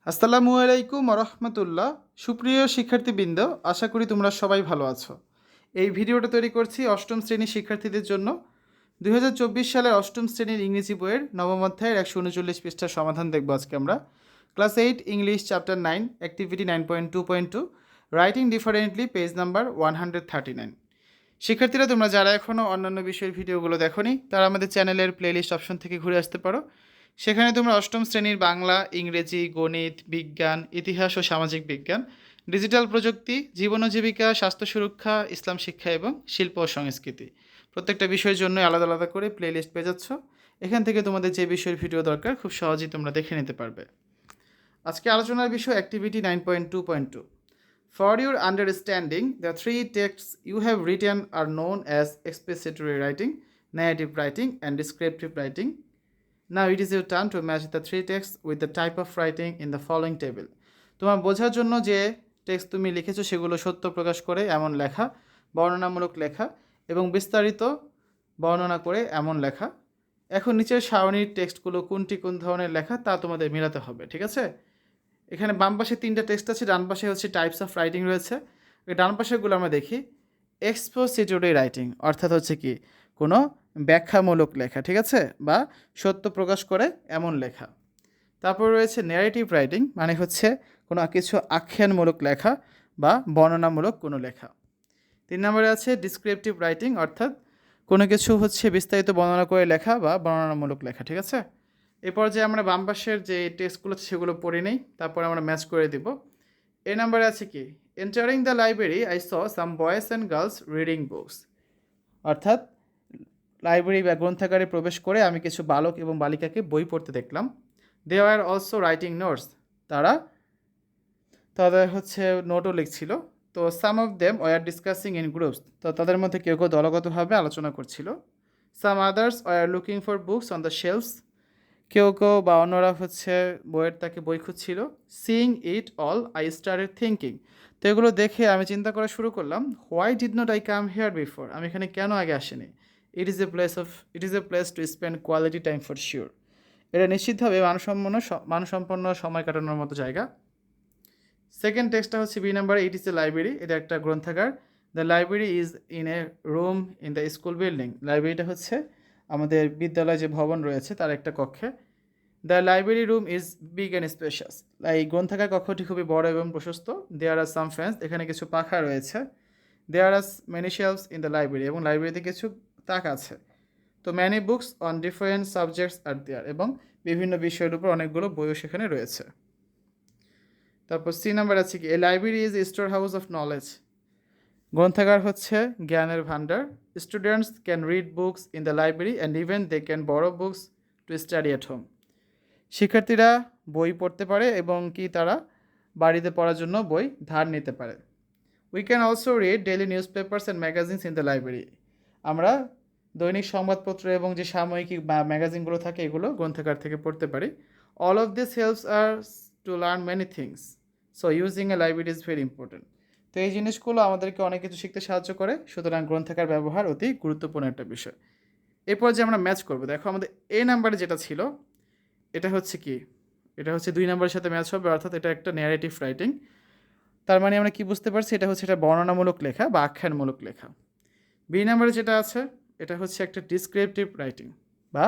আসসালামু আলাইকুম রহমতুল্লাহ। সুপ্রিয় শিক্ষার্থীবৃন্দ, আশা করি তোমরা সবাই ভালো আছো। এই ভিডিওটা তৈরি করছি অষ্টম শ্রেণীর শিক্ষার্থীদের জন্য। 2024 সালের অষ্টম শ্রেণীর ইংরেজি বইয়ের নবম অধ্যায়ের 139 পৃষ্ঠার সমাধান দেখব আজকে আমরা। Class 8 English chapter 9 activity 9.2.2 writing differently page number 139। শিক্ষার্থীরা, তোমরা যারা এখনও অন্যান্য বিষয়ের ভিডিওগুলো দেখোনি তারা আমাদের চ্যানেলের প্লেলিস্ট অপশন থেকে ঘুরে আসতে পারো। সেখানে তোমরা অষ্টম শ্রেণীর বাংলা, ইংরেজি, গণিত, বিজ্ঞান, ইতিহাস ও সামাজিক বিজ্ঞান, ডিজিটাল প্রযুক্তি, জীবন ও জীবিকা, স্বাস্থ্য সুরক্ষা, ইসলাম শিক্ষা এবং শিল্প ও সংস্কৃতি প্রত্যেকটা বিষয়ের জন্য আলাদা আলাদা করে প্লেলিস্ট পেয়ে যাচ্ছ। এখান থেকে তোমাদের যে বিষয়ের ভিডিও দরকার খুব সহজেই তোমরা দেখে নিতে পারবে। আজকে আলোচনার বিষয় activity 9.2.2। For your understanding, the three texts you have written are known as expository writing, narrative writing, and descriptive writing. Now it is your turn to match the three texts with the type of writing in the following table. তোমার বোঝার জন্য যে text তুমি লিখেছো সেগুলো সত্য প্রকাশ করে এমন লেখা, বর্ণনামূলক লেখা এবং বিস্তারিত বর্ণনা করে এমন লেখা। এখন নিচের সারণীর টেক্সটগুলো কোনটি কোন ধরনের লেখা তা তোমাদের মেলাতে হবে, ঠিক আছে? এখানে বাম পাশে তিনটা টেক্সট আছে, ডান পাশে হচ্ছে টাইপস অফ রাইটিং রয়েছে। ডান পাশেরগুলো আমরা দেখি। এক্সপোজিটরি রাইটিং অর্থাৎ হচ্ছে কি কোনো ব্যাখ্যামূলক লেখা, ঠিক আছে, বা সত্য প্রকাশ করে এমন লেখা। তারপর রয়েছে ন্যারেটিভ রাইটিং, মানে হচ্ছে কোনো কিছু আখ্যানমূলক লেখা বা বর্ণনামূলক কোনো লেখা। 3 নম্বরে আছে ডিসক্রিপটিভ রাইটিং, অর্থাৎ কোনো কিছু হচ্ছে বিস্তারিত বর্ণনা করে লেখা বা বর্ণনামূলক লেখা, ঠিক আছে। এরপর যে আমরা বাম পাশের যে টেক্সটগুলো আছে সেগুলো পড়ে নেই, তারপর আমরা ম্যাচ করে দিব। এই নাম্বারে আছে কি entering the library I saw some boys and girls reading books, অর্থাৎ লাইব্রেরি বা গ্রন্থাগারে প্রবেশ করে আমি কিছু বালক এবং বালিকাকে বই পড়তে দেখলাম। They are also writing notes, তাদের হচ্ছে নোটও লিখছিল। তো some of them were discussing in groups, তো তাদের মধ্যে কেউ কেউ দলগতভাবে আলোচনা করছিল। Some others were looking for books on the shelves, কেউ কেউ বা অন্যরা হচ্ছে বইয়ের তাকে বই খুঁজছিল। Seeing it all I started thinking, তো এগুলো দেখে আমি চিন্তা করা শুরু করলাম। Why did not I come here before, আমি এখানে কেন আগে আসিনি। ইট is a place to spend quality time for sure, এটা নিশ্চিতভাবে মানসম্পন্ন সময় কাটানোর মতো জায়গা। সেকেন্ড টেক্সটটা হচ্ছে B number, it is a library, এটা একটা গ্রন্থাগার। The library is in a room in the school building, লাইব্রেরিটা হচ্ছে আমাদের বিদ্যালয় যে ভবন রয়েছে তার একটা কক্ষে। The library room is big and spacious, এই গ্রন্থাগার কক্ষটি খুবই বড় এবং প্রশস্ত। দেয়ার আর সাম ফ্যান্স, এখানে কিছু পাখা রয়েছে। There are many shelves in the library, এবং লাইব্রেরিতে কিছু তাক আছে। তো many books on different subjects are there, এবং বিভিন্ন বিষয়ের উপর অনেকগুলো বইও সেখানে রয়েছে। তারপর সি নাম্বার আছে কি a library is store house of knowledge, গ্রন্থাগার হচ্ছে জ্ঞানের ভাণ্ডার। Students can read books in the library and even they can borrow books to study at home, শিক্ষার্থীরা বই পড়তে পারে এবং কি তারা বাড়িতে পড়ার জন্য বই ধার নিতে পারে। We can also read daily news papers and magazines in the library, আমরা দৈনিক সংবাদপত্র এবং যে সাময়িকী বা ম্যাগাজিনগুলো থাকে এগুলো গ্রন্থাগার থেকে পড়তে পারি। অল অফ দিস হেল্পস আর to learn many things, so using a library is very important, তো এই জিনিসগুলো আমাদেরকে অনেক কিছু শিখতে সাহায্য করে, সুতরাং গ্রন্থাগার ব্যবহার অতি গুরুত্বপূর্ণ একটা বিষয়। এরপর যে আমরা ম্যাচ করবো, দেখো আমাদের এ নাম্বারে যেটা ছিল এটা হচ্ছে কি, এটা হচ্ছে 2 নম্বরের সাথে ম্যাচ হবে, অর্থাৎ এটা একটা ন্যারেটিভ রাইটিং। তার মানে আমরা কি বুঝতে পারছি, এটা হচ্ছে এটা বর্ণনামূলক লেখা বা আখ্যানমূলক লেখা। বি নাম্বারে যেটা আছে এটা হচ্ছে একটা ডিসক্রিপটিভ রাইটিং, বা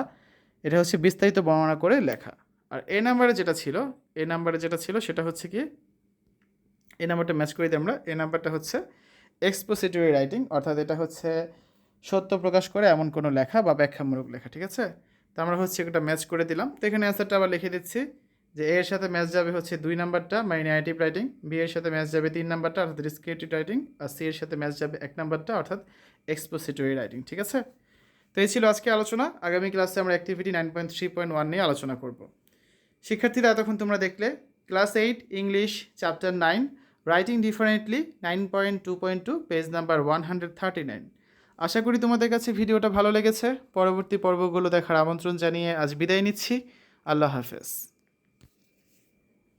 এটা হচ্ছে বিস্তারিত বর্ণনা করে লেখা। আর এ নাম্বারে যেটা ছিল সেটা হচ্ছে কি এ নাম্বারটা ম্যাচ করে দিই আমরা। এ নাম্বারটা হচ্ছে এক্সপোজিটরি রাইটিং, অর্থাৎ এটা হচ্ছে সত্য প্রকাশ করে এমন কোনো লেখা বা ব্যাখ্যামূলক লেখা, ঠিক আছে। তো আমরা হচ্ছে একটা ম্যাচ করে দিলাম। তো এখানে অ্যান্সারটা আবার লিখে দিচ্ছি যে এর সাথে ম্যাচ যাবে হচ্ছে 2 নাম্বারটা মানে ন্যারেটিভ রাইটিং, বি এর সাথে ম্যাচ যাবে 3 নাম্বারটা অর্থাৎ ডিসক্রিপটিভ রাইটিং, আর সি এর সাথে ম্যাচ যাবে 1 নাম্বারটা অর্থাৎ এক্সপোজিটরি রাইটিং, ঠিক আছে। তো এই ছিল আজকে আলোচনা। আগামী ক্লাসে আমরা অ্যাক্টিভিটি 9.3.1 নিয়ে আলোচনা করব। শিক্ষার্থীরা, এতক্ষণ তোমরা দেখলে class 8 English chapter 9 writing differently 9.2.2 page number 139। আশা করি তোমাদের কাছে ভিডিওটা ভালো লেগেছে। পরবর্তী পর্বগুলো দেখার আমন্ত্রণ জানিয়ে আজ বিদায় নিচ্ছি। আল্লাহ হাফেজ।